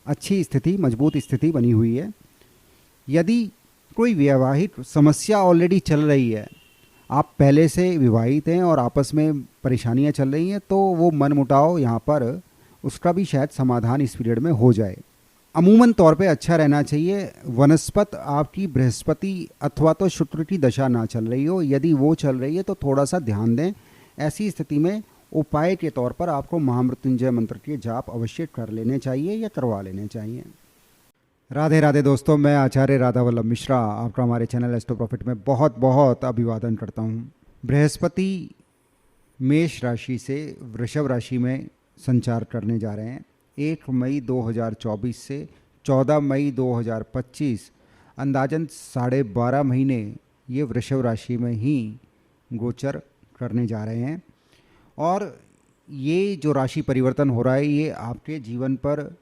अच्छी स्थिति, मजबूत स्थिति बनी हुई है। यदि कोई वैवाहिक समस्या ऑलरेडी चल रही है, आप पहले से विवाहित हैं और आपस में परेशानियां चल रही हैं, तो वो मनमुटाव यहाँ पर उसका भी शायद समाधान इस पीरियड में हो जाए। अमूमन तौर पे अच्छा रहना चाहिए। वनस्पत आपकी बृहस्पति अथवा तो शुक्र की दशा ना चल रही हो, यदि वो चल रही है तो थोड़ा सा ध्यान दें। ऐसी स्थिति में उपाय के तौर पर आपको महामृत्युंजय मंत्र के जाप अवश्य कर लेने चाहिए या करवा लेने चाहिए। राधे राधे दोस्तों, मैं आचार्य राधा वल्लभ मिश्रा आपका हमारे चैनल एस्ट्रो प्रॉफिट में बहुत बहुत अभिवादन करता हूँ। बृहस्पति मेष राशि से वृषभ राशि में संचार करने जा रहे हैं। 1 मई 2024 से 14 मई 2025 अंदाजन 12.5 महीने ये वृषभ राशि में ही गोचर करने जा रहे हैं। और ये जो राशि परिवर्तन हो रहा है, ये आपके जीवन पर,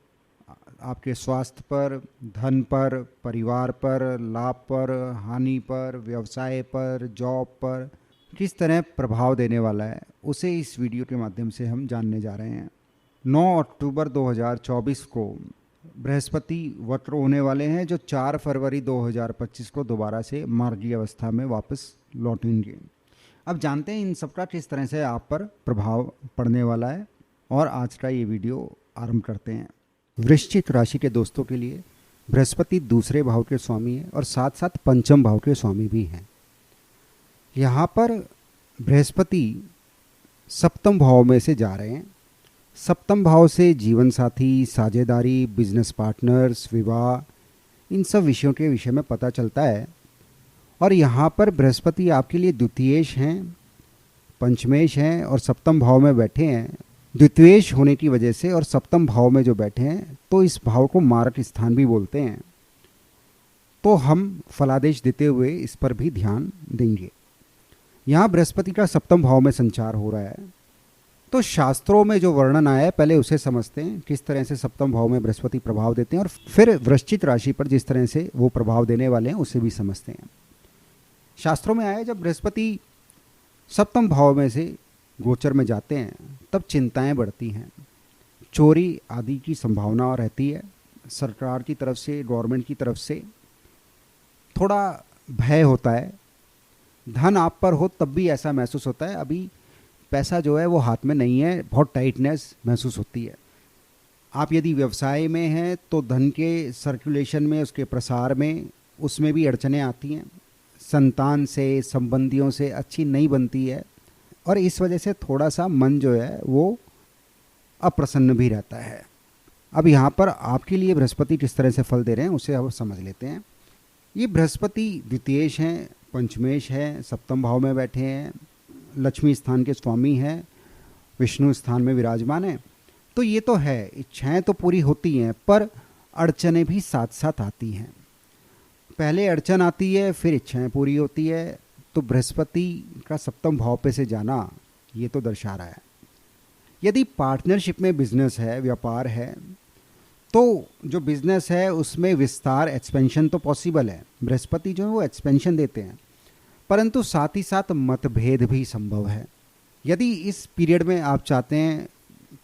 आपके स्वास्थ्य पर, धन पर, परिवार पर, लाभ पर, हानि पर, व्यवसाय पर, जॉब पर किस तरह प्रभाव देने वाला है, उसे इस वीडियो के माध्यम से हम जानने जा रहे हैं। 9 अक्टूबर 2024 को बृहस्पति वक्र होने वाले हैं, जो 4 फरवरी 2025 को दोबारा से मार्गीय अवस्था में वापस लौटेंगे। अब जानते हैं इन सबका किस तरह से आप पर प्रभाव पड़ने वाला है, और आज का ये वीडियो आरंभ करते हैं। वृश्चिक राशि के दोस्तों के लिए बृहस्पति दूसरे भाव के स्वामी है और साथ साथ पंचम भाव के स्वामी भी हैं। यहाँ पर बृहस्पति सप्तम भाव में से जा रहे हैं। सप्तम भाव से जीवन साथी, साझेदारी, बिजनेस पार्टनर्स, विवाह, इन सब विषयों के विषय में पता चलता है। और यहाँ पर बृहस्पति आपके लिए द्वितीयेश हैं, पंचमेश हैं और सप्तम भाव में बैठे हैं। द्वितीयेश होने की वजह से और सप्तम भाव में जो बैठे हैं, तो इस भाव को मारक स्थान भी बोलते हैं। तो हम फलादेश देते हुए इस पर भी ध्यान देंगे। यहाँ बृहस्पति का सप्तम भाव में संचार हो रहा है, तो शास्त्रों में जो वर्णन आया है पहले उसे समझते हैं, किस तरह से सप्तम भाव में बृहस्पति प्रभाव देते हैं, और फिर वृश्चिक राशि पर जिस तरह से वो प्रभाव देने वाले हैं उसे भी समझते हैं। शास्त्रों में आया है, जब बृहस्पति सप्तम भाव में से गोचर में जाते हैं तब चिंताएं बढ़ती हैं, चोरी आदि की संभावना रहती है, सरकार की तरफ से, गवर्नमेंट की तरफ से थोड़ा भय होता है। धन आप पर हो तब भी ऐसा महसूस होता है, अभी पैसा जो है वो हाथ में नहीं है, बहुत टाइटनेस महसूस होती है। आप यदि व्यवसाय में हैं तो धन के सर्कुलेशन में, उसके प्रसार में, उसमें भी अड़चनें आती हैं। संतान से, संबंधियों से अच्छी नहीं बनती है, और इस वजह से थोड़ा सा मन जो है वो अप्रसन्न भी रहता है। अब यहाँ पर आपके लिए बृहस्पति किस तरह से फल दे रहे हैं उसे अब समझ लेते हैं। ये बृहस्पति द्वितीयेश हैं, पंचमेश है, सप्तम भाव में बैठे हैं, लक्ष्मी स्थान के स्वामी हैं, विष्णु स्थान में विराजमान है। तो ये तो है, इच्छाएं तो पूरी होती हैं, पर अड़चनें भी साथ साथ आती हैं। पहले अड़चन आती है, फिर इच्छाएं पूरी होती है। तो बृहस्पति का सप्तम भाव पे से जाना ये तो दर्शा रहा है। यदि पार्टनरशिप में बिजनेस है, व्यापार है, तो जो बिजनेस है उसमें विस्तार, एक्सपेंशन तो पॉसिबल है। बृहस्पति जो है वो एक्सपेंशन देते हैं, परंतु साथ ही साथ मतभेद भी संभव है। यदि इस पीरियड में आप चाहते हैं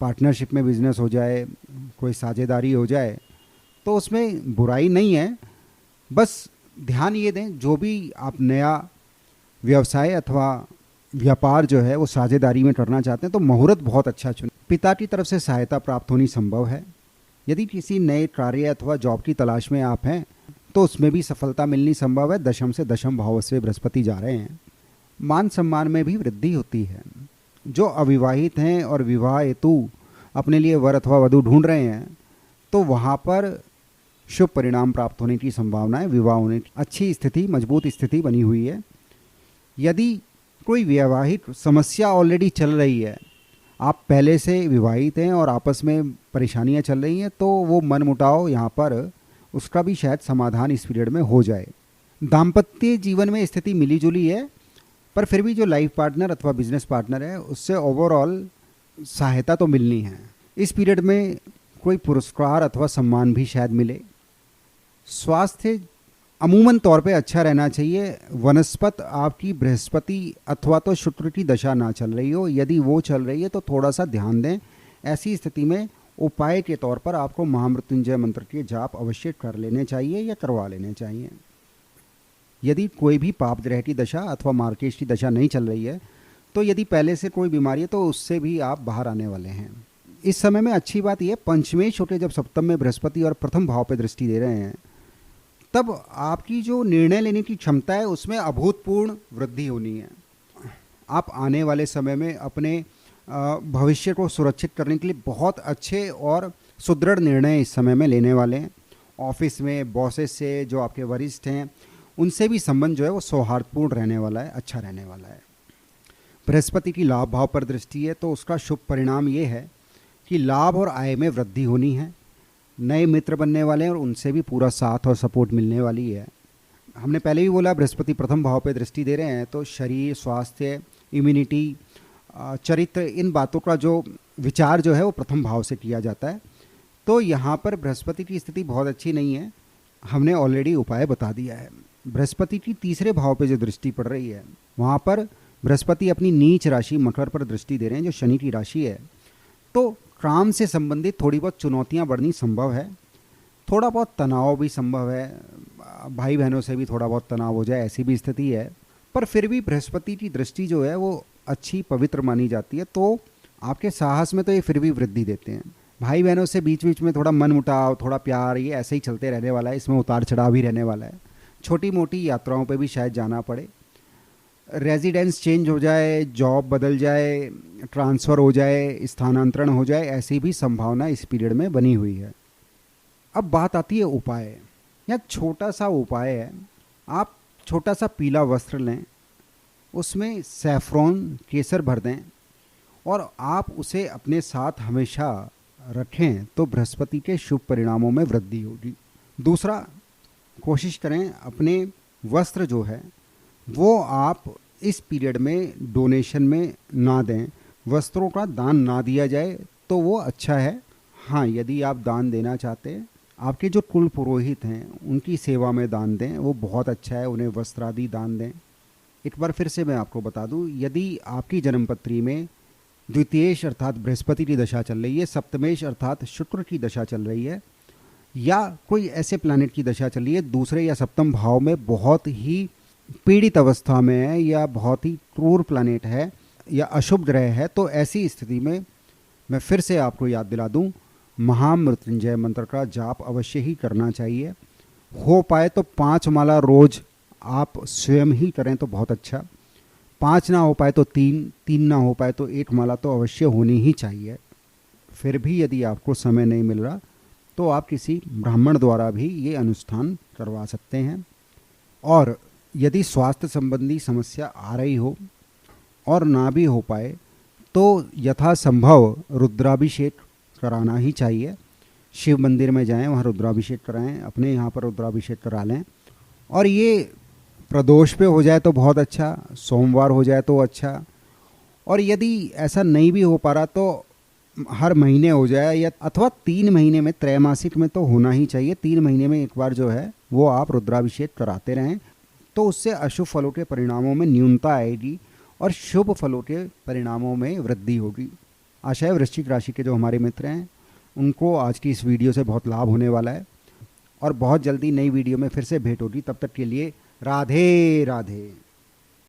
पार्टनरशिप में बिजनेस हो जाए, कोई साझेदारी हो जाए, तो उसमें बुराई नहीं है। बस ध्यान ये दें, जो भी आप नया व्यवसाय अथवा व्यापार जो है वो साझेदारी में करना चाहते हैं, तो मुहूर्त बहुत अच्छा चुनें। पिता की तरफ से सहायता प्राप्त होनी संभव है। यदि किसी नए कार्य अथवा जॉब की तलाश में आप हैं तो उसमें भी सफलता मिलनी संभव है। दशम से दशम भाव से बृहस्पति जा रहे हैं। मान सम्मान में भी वृद्धि होती है। जो अविवाहित हैं और विवाह हेतु अपने लिए वर अथवा वधू ढूंढ रहे हैं, तो वहाँ पर शुभ परिणाम प्राप्त होने की संभावना है। विवाह होने की अच्छी स्थिति, मजबूत स्थिति बनी हुई है। यदि कोई वैवाहिक समस्या ऑलरेडी चल रही है, आप पहले से विवाहित हैं और आपस में परेशानियां चल रही हैं, तो वो मनमुटाव यहाँ पर उसका भी शायद समाधान इस पीरियड में हो जाए। दाम्पत्य जीवन में स्थिति मिली जुली है, पर फिर भी जो लाइफ पार्टनर अथवा बिजनेस पार्टनर है उससे ओवरऑल सहायता तो मिलनी है। इस पीरियड में कोई पुरस्कार अथवा सम्मान भी शायद मिले। स्वास्थ्य अमूमन तौर पे अच्छा रहना चाहिए। वनस्पत आपकी बृहस्पति अथवा तो शुक्र की दशा ना चल रही हो, यदि वो चल रही है तो थोड़ा सा ध्यान दें। ऐसी स्थिति में उपाय के तौर पर आपको महामृत्युंजय मंत्र के जाप अवश्य कर लेने चाहिए या करवा लेने चाहिए। यदि कोई भी पाप ग्रह की दशा अथवा मार्केश की दशा नहीं चल रही है, तो यदि पहले से कोई बीमारी है तो उससे भी आप बाहर आने वाले हैं। इस समय में अच्छी बात यह, पंचमेश होकर जब सप्तम में बृहस्पति और प्रथम भाव पर दृष्टि दे रहे हैं, तब आपकी जो निर्णय लेने की क्षमता है उसमें अभूतपूर्ण वृद्धि होनी है। आप आने वाले समय में अपने भविष्य को सुरक्षित करने के लिए बहुत अच्छे और सुदृढ़ निर्णय इस समय में लेने वाले हैं। ऑफिस में बॉसेस से, जो आपके वरिष्ठ हैं, उनसे भी संबंध जो है वो सौहार्दपूर्ण रहने वाला है, अच्छा रहने वाला है। बृहस्पति की लाभ भाव पर दृष्टि है तो उसका शुभ परिणाम ये है कि लाभ और आय में वृद्धि होनी है, नए मित्र बनने वाले हैं और उनसे भी पूरा साथ और सपोर्ट मिलने वाली है। हमने पहले भी बोला बृहस्पति प्रथम भाव पर दृष्टि दे रहे हैं तो शरीर, स्वास्थ्य, इम्यूनिटी, चरित्र, इन बातों का जो विचार जो है वो प्रथम भाव से किया जाता है। तो यहाँ पर बृहस्पति की स्थिति बहुत अच्छी नहीं है, हमने ऑलरेडी उपाय बता दिया है। बृहस्पति की तीसरे भाव पे जो दृष्टि पड़ रही है, वहाँ पर बृहस्पति अपनी नीच राशि मकर पर दृष्टि दे रहे हैं, जो शनि की राशि है। तो काम से संबंधित थोड़ी बहुत चुनौतियाँ बढ़नी संभव है, थोड़ा बहुत तनाव भी संभव है, भाई बहनों से भी थोड़ा बहुत तनाव हो जाए, ऐसी भी स्थिति है। पर फिर भी बृहस्पति की दृष्टि जो है वो अच्छी, पवित्र मानी जाती है। तो आपके साहस में तो ये फिर भी वृद्धि देते हैं। भाई बहनों से बीच बीच में थोड़ा मन मुटाव, थोड़ा प्यार, ये ऐसे ही चलते रहने वाला है, इसमें उतार चढ़ाव भी रहने वाला है। छोटी मोटी यात्राओं पे भी शायद जाना पड़े, रेजिडेंस चेंज हो जाए, जॉब बदल जाए, ट्रांसफ़र हो जाए, स्थानांतरण हो जाए, ऐसी भी संभावना इस पीरियड में बनी हुई है। अब बात आती है उपाय। यहाँ छोटा सा उपाय है, आप छोटा सा पीला वस्त्र लें, उसमें सैफ्रॉन केसर भर दें और आप उसे अपने साथ हमेशा रखें तो बृहस्पति के शुभ परिणामों में वृद्धि होगी। दूसरा, कोशिश करें अपने वस्त्र जो है वो आप इस पीरियड में डोनेशन में ना दें, वस्त्रों का दान ना दिया जाए तो वो अच्छा है। हाँ, यदि आप दान देना चाहते हैं, आपके जो कुल पुरोहित हैं उनकी सेवा में दान दें, वो बहुत अच्छा है, उन्हें वस्त्र आदि दान दें। एक बार फिर से मैं आपको बता दूं, यदि आपकी जन्मपत्री में द्वितीयेश अर्थात बृहस्पति की दशा चल रही है, सप्तमेश अर्थात शुक्र की दशा चल रही है, या कोई ऐसे प्लैनेट की दशा चल रही है दूसरे या सप्तम भाव में बहुत ही पीड़ित अवस्था में है, या बहुत ही क्रूर प्लैनेट है, या अशुभ ग्रह है, तो ऐसी स्थिति में मैं फिर से आपको याद दिला दूं, महामृत्युंजय मंत्र का जाप अवश्य ही करना चाहिए। हो पाए तो 5 माला रोज आप स्वयं ही करें तो बहुत अच्छा, 5 ना हो पाए तो 3 ना हो पाए तो 1 माला तो अवश्य होनी ही चाहिए। फिर भी यदि आपको समय नहीं मिल रहा तो आप किसी ब्राह्मण द्वारा भी ये अनुष्ठान करवा सकते हैं। और यदि स्वास्थ्य संबंधी समस्या आ रही हो और ना भी हो पाए तो यथासंभव रुद्राभिषेक कराना ही चाहिए। शिव मंदिर में जाएं, वहाँ रुद्राभिषेक कराएं, अपने यहाँ पर रुद्राभिषेक करा लें। और ये प्रदोष पे हो जाए तो बहुत अच्छा, सोमवार हो जाए तो अच्छा, और यदि ऐसा नहीं भी हो पा रहा तो हर महीने हो जाए, या अथवा 3 महीने में, त्रैमासिक में तो होना ही चाहिए, 3 महीने में एक बार जो है वो आप रुद्राभिषेक कराते रहें, तो उससे अशुभ फलों के परिणामों में न्यूनता आएगी और शुभ फलों के परिणामों में वृद्धि होगी। आशा है वृश्चिक राशि के जो हमारे मित्र हैं उनको आज की इस वीडियो से बहुत लाभ होने वाला है, और बहुत जल्दी नई वीडियो में फिर से भेंट होगी। तब तक के लिए राधे राधे।